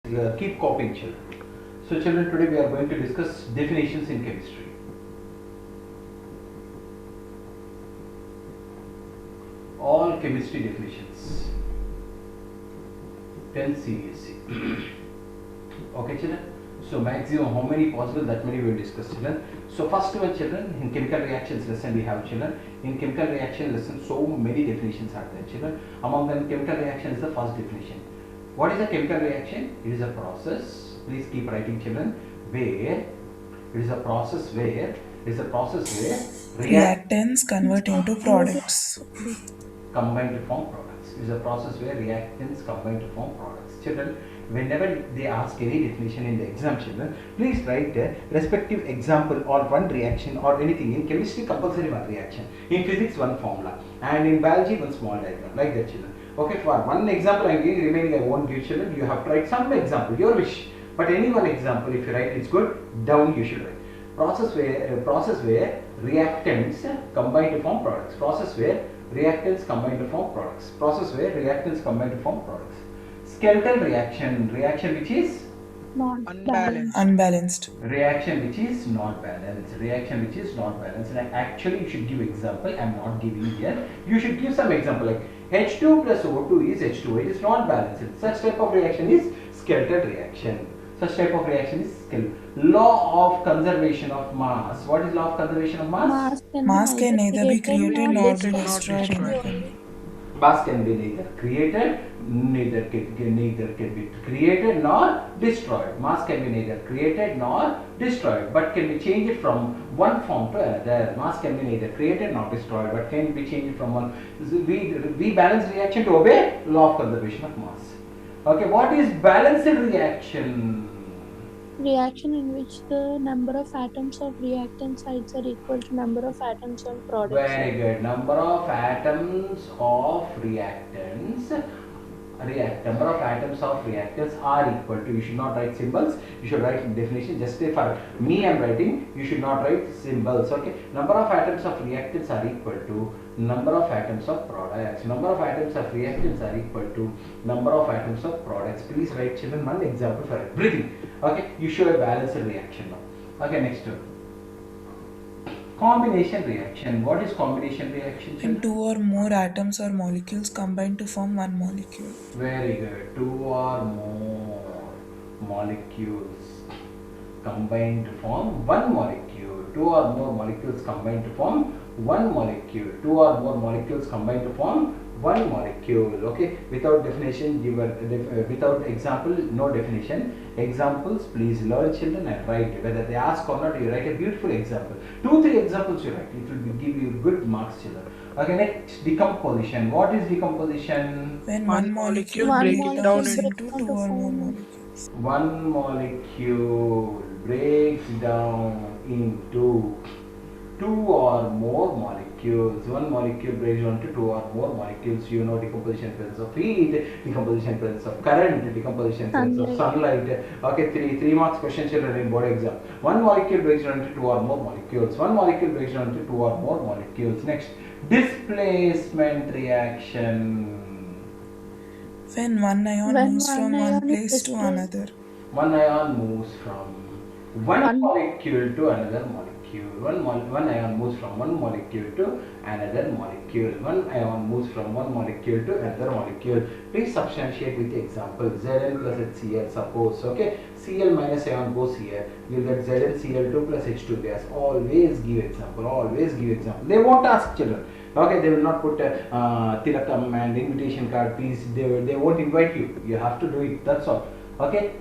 Keep copying, children. So children, today we are going to discuss definitions in chemistry. All chemistry definitions. 10 cbse. Okay children. So maximum how many possible, that many we will discuss, children. So first one, children, in chemical reactions lesson we have, children. In chemical reaction lesson so many definitions are there, children. Among them chemical reaction is the first definition. What is a chemical reaction? It is a process, please keep writing, children, where Reactants convert into products. combine to form products. It is a process where reactants combine to form products. Children, whenever they ask any definition in the exam, children, please write a respective example or one reaction or anything. In chemistry, compulsory one reaction. In physics, one formula. And in biology, one small diagram. Like that, children. Okay, for one example I am giving, remaining I won't give, children. You have to write some example, your wish. But any one example, if you write it's good, down you should write. Process where reactants combine to form products. Process where reactants combine to form products. Process where reactants combine to form products. Skeletal reaction, reaction which is Unbalanced. reaction which is not balanced. Reaction which is not balanced. And actually you should give example. I am not giving here. You should give some example like H2 plus O2 is H2O. It is not balanced. Such type of reaction is skeletal reaction. Such type of reaction is skeletal. Law of conservation of mass. What is law of conservation of mass? Mass can neither be created nor be destroyed equally. Mass can be neither created, neither can be created nor destroyed. Mass can be neither created nor destroyed, but can be changed from one form to another. Mass can be neither created nor destroyed, but can be changed from one. We balance reaction to obey law of conservation of mass. Okay, what is balanced reaction? Reaction in which the number of atoms of reactant sites are equal to number of atoms of products. Very good. Number of atoms of reactants. Number of atoms of reactants are equal to. You should not write symbols. You should write definition. Just for me, I am writing. You should not write symbols. Okay. Number of atoms of reactants are equal to number of atoms of products. Number of atoms of reactants are equal to number of atoms of products. Please write, children, one example for everything. Okay. You show a balanced reaction now. Okay. Next one. Combination reaction. What is combination reaction? When two or more atoms or molecules combine to form one molecule. Very good. Two or more molecules combine to form one molecule. Two or more molecules combine to form one molecule. Two or more molecules combine to form one molecule. Okay. Without definition, without example, no definition. Examples, please learn, children, and write. Whether they ask or not, you write a beautiful example. 2-3 examples you write. It will give you good marks, children. Okay. Next, decomposition. What is decomposition? When one molecule breaks down into two or more molecules. One molecule breaks down into two or more molecules. One molecule breaks down to two or more molecules. You know decomposition presence of heat, decomposition presence of current, decomposition presence of sunlight. Okay, three marks question, children, in board exam. One molecule breaks down into two or more molecules. One molecule breaks down into two or more molecules. Next, displacement reaction. When one ion moves from one place to another. One ion moves from one molecule to another molecule. One ion moves from one molecule to another molecule. One ion moves from one molecule to another molecule. Please substantiate with the example. Zn plus HCl, suppose. Okay, Cl minus ion goes here. You get ZnCl2 plus H2 gas. Always give example. Always give example. They won't ask, children. Okay, they will not put tilakam and invitation card. Please, they won't invite you. You have to do it. That's all. Okay.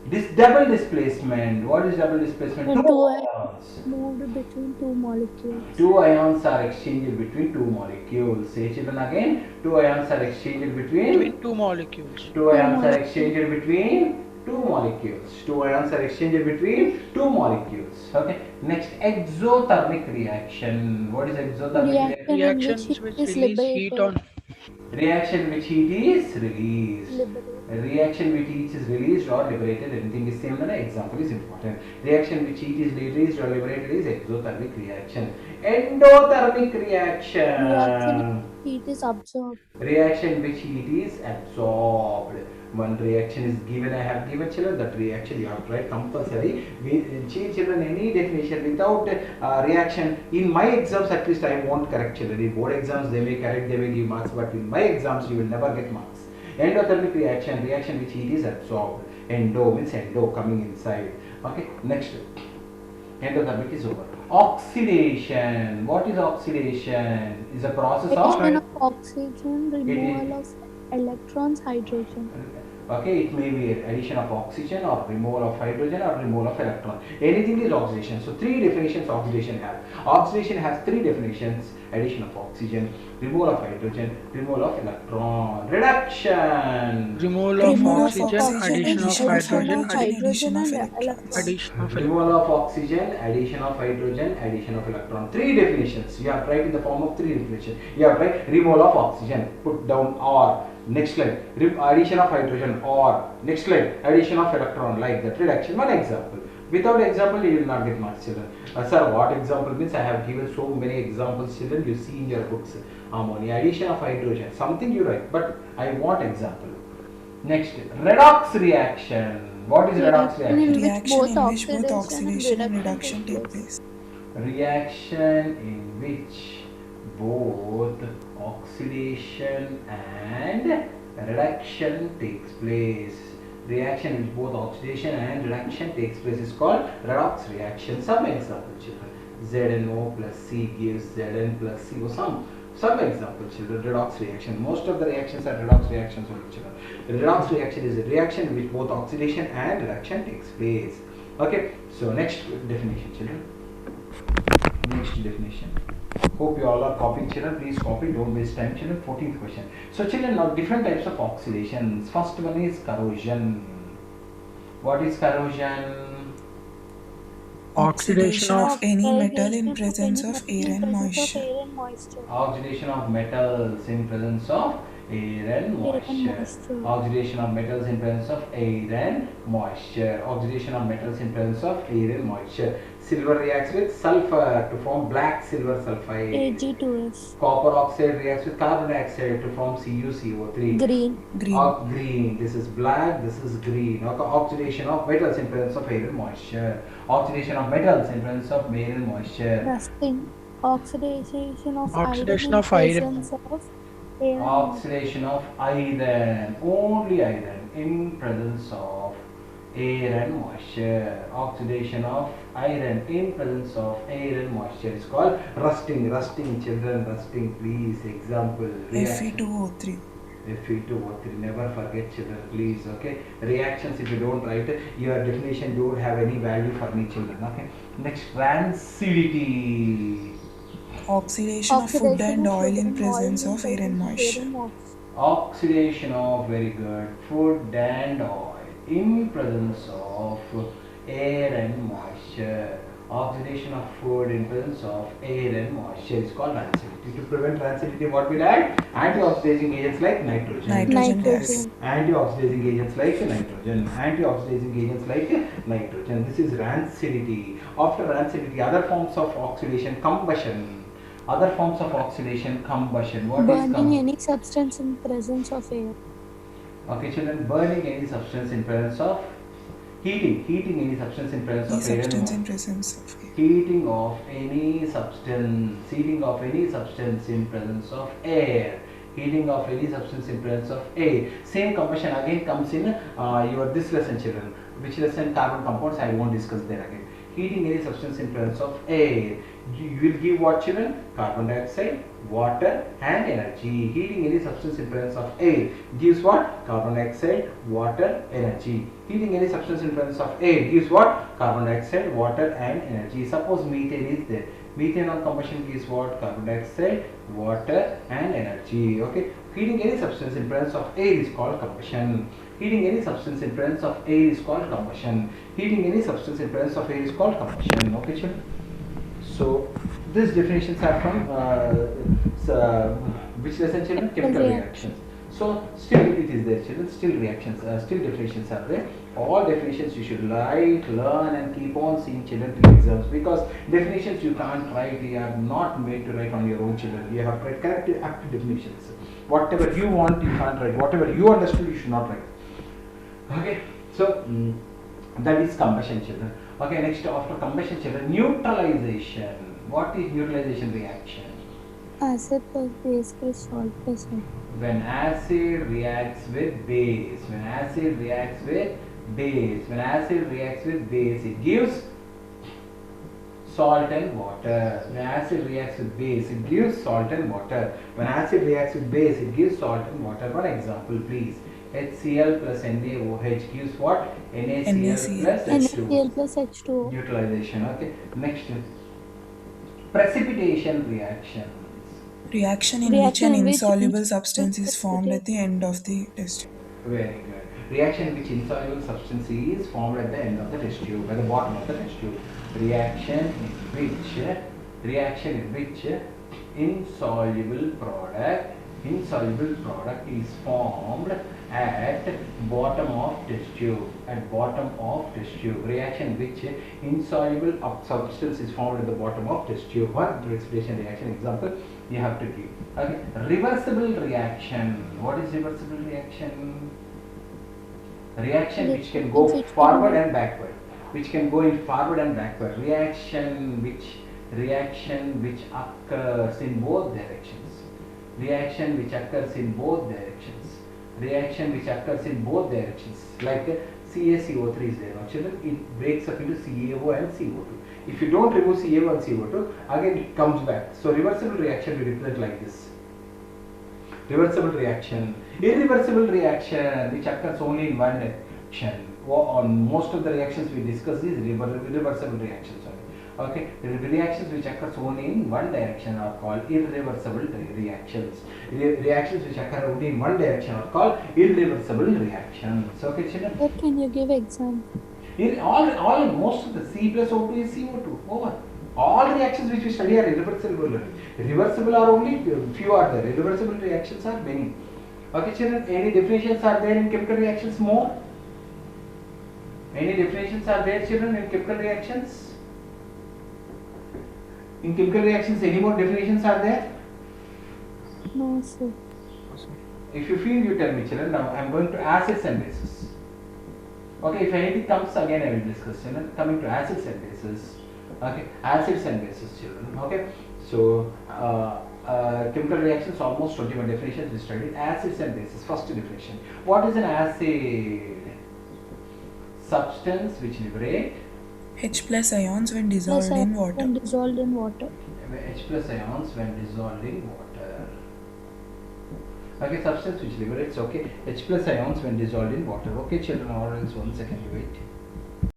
This double displacement. What is double displacement? Two ions moved between two molecules. Two ions are exchanged between two molecules. Say, children, again. Two ions are exchanged between two molecules. Two ions are exchanged between two molecules. Two ions are exchanged between two molecules. Okay. Next, exothermic reaction. What is exothermic reaction? Reactions which release heat on. Reaction which heat is released. A reaction which heat is released or liberated, anything is same than an example is important. Reaction which heat is released or liberated is exothermic reaction. Endothermic Reaction reaction. heat is absorbed. Reaction which heat is absorbed. One reaction is given, I have given children that reaction you have to write compulsory. Children, any definition without reaction, in my exams at least I won't correct children. In board exams they may correct, they may give marks, but in my exams you will never get marks. Endothermic reaction, reaction which heat is absorbed. Endo means endo, coming inside. Okay, next. Endothermic is over. Oxidation. What is oxidation? Is a process of Addition of oxygen, removal of electrons, hydrogen. Okay, it may be addition of oxygen or removal of hydrogen or removal of electron. Anything is oxidation. So three definitions oxidation has. Oxidation has three definitions: addition of oxygen, removal of hydrogen, removal of electron. Reduction. Removal of oxygen, addition of hydrogen, addition of and electrons. addition of Removal of oxygen, addition of hydrogen, addition of electron. Three definitions. You have to write in the form of three definitions. You have to write removal of oxygen. Put down or. Next line, addition of hydrogen, or next line, addition of electron, like that. Reduction. One example. Without example, you will not get marks, children. Sir, what example means? I have given so many examples, children. You see in your books. Ammonia, addition of hydrogen, something you write, but I want example. Next, redox reaction. What is redox reaction? Reaction in which both oxidation and reduction take place. Reaction in which both oxidation and reduction takes place. Reaction in which both oxidation and reduction takes place is called redox reaction. Some example, children. ZnO plus C gives Zn plus CO. Some example, children. Redox reaction. Most of the reactions are redox reactions only, children. Redox reaction is a reaction in which both oxidation and reduction takes place. Okay. So next definition, children. Next definition. Hope you all are copying, children. Please copy, don't waste time, children. 14th question. So children, now different types of oxidations. First one is corrosion. What is corrosion? Oxidation of any metal in presence of air and moisture. Oxidation of metals in presence of air and moisture. Oxidation of metals in presence of air and moisture. Oxidation of metals in presence of air and moisture. Silver reacts with sulfur to form black silver sulfide. Ag2S. Copper oxide reacts with carbon dioxide to form CuCO3. Green. Green. This is black, this is green. Oxidation of metals in presence of air and moisture. Oxidation of metals in presence of air and moisture. Rusting. Oxidation of iron. Air. Oxidation of iron. Only iron in presence of air and moisture. Oxidation of iron in presence of air and moisture is called rusting. Rusting, children, rusting, please. Example. Fe2O3. Fe2O3. Never forget, children, please. Okay. Reactions, if you don't write, your definition don't have any value for me, children. Okay. Next, rancidity. Oxidation of food and oil in presence of air and moisture. Oxidation of, very good, food and oil in presence of air and moisture. Oxidation of food in presence of air and moisture is called rancidity. To prevent rancidity, what will add? Anti-oxidizing agents like nitrogen. Nitrogen gas. Anti-oxidizing agents like nitrogen. Anti-oxidizing agents like nitrogen. This is rancidity. After rancidity, other forms of oxidation, combustion. Other forms of oxidation, combustion. What is burning any substance in presence of air. Okay, children, burning any substance in presence of heating any substance in presence of air. Heating of any substance in presence of air. Heating of any substance in presence of air. Same combustion again comes in your this lesson, children. Which lesson? Carbon compounds. I won't discuss there again. Heating any substance in presence of air. You will give what, children? Carbon dioxide, water and energy. Heating any substance in presence of air gives what? Carbon dioxide, water, energy. Heating any substance in presence of air gives what? Carbon dioxide, water and energy. Suppose methane is there. Methane on combustion gives what? Carbon dioxide, water and energy. Okay. Heating any substance in presence of air is called combustion. Heating any substance in presence of air is called combustion. Heating any substance in presence of air is called combustion. Okay, children. So these definitions are from which lesson, children? Chemical reactions. So still it is there, children. Still reactions, still definitions are there. All definitions you should write, learn, and keep on seeing, children, till exams, because definitions you can't write. You are not made to write on your own, children. You have to write correct, apt definitions. Whatever you want, you can't write. Whatever you understood, you should not write. Okay, so that is combustion, children. Okay, next after combustion, children, neutralization. What is neutralization reaction? Acid plus base plus salt plus salt. When acid reacts with base, when acid reacts with base, when acid reacts with base, it gives salt and water. When acid reacts with base, it gives salt and water. When acid reacts with base, it gives salt and water. One example, please. HCl plus NaOH gives what? NaCl plus H2O. NaCl plus H2O. Neutralization. Okay. Next, precipitation reactions. Reaction in which an insoluble substance is formed at the end of the test tube. Very good. Reaction in which insoluble substance is formed at the end of the test tube, at the bottom of the test tube. Reaction in which insoluble product is formed at bottom of test tube. At bottom of test tube. Reaction in which insoluble substance is formed at the bottom of test tube. One precipitation reaction example you have to give. Okay. Reversible reaction. What is reversible reaction? Reaction which can go forward and backward. Which can go in forward and backward. Reaction which occurs in both directions. Reaction which occurs in both directions. Reaction which occurs in both directions. Like CaCO3 is there. Now, children, it breaks up into CaO and CO2. If you don't remove CaO and CO2, again it comes back. So reversible reaction we represent like this. Reversible reaction. Irreversible reaction which occurs only in one direction. On most of the reactions we discuss is irreversible reactions. Okay, the reactions which occurs only in one direction are called irreversible reactions. Reactions which occur only in one direction are called irreversible reactions. Okay, children. What can you give example? In most of the C plus O2 is CO2. Over. All reactions which we study are irreversible. Reversible are only few are there. Irreversible reactions are many. Okay, children. Any definitions are there in chemical reactions? More. Any definitions are there, children, in chemical reactions? In chemical reactions, any more definitions are there? No, sir. If you feel, you tell me, children. Now I am going to acids and bases. Okay, if anything comes, again I will discuss. Children, coming to acids and bases. Okay, acids and bases, children. Okay, so chemical reactions, almost 21 definitions we studied. Acids and bases. First definition. What is an acid? Substance which liberate H plus ions when dissolved in water. When dissolved in water. H plus ions when dissolved in water. Okay, substance which liberates. Okay, H plus ions when dissolved in water. Okay, children, or else 1 second, you wait.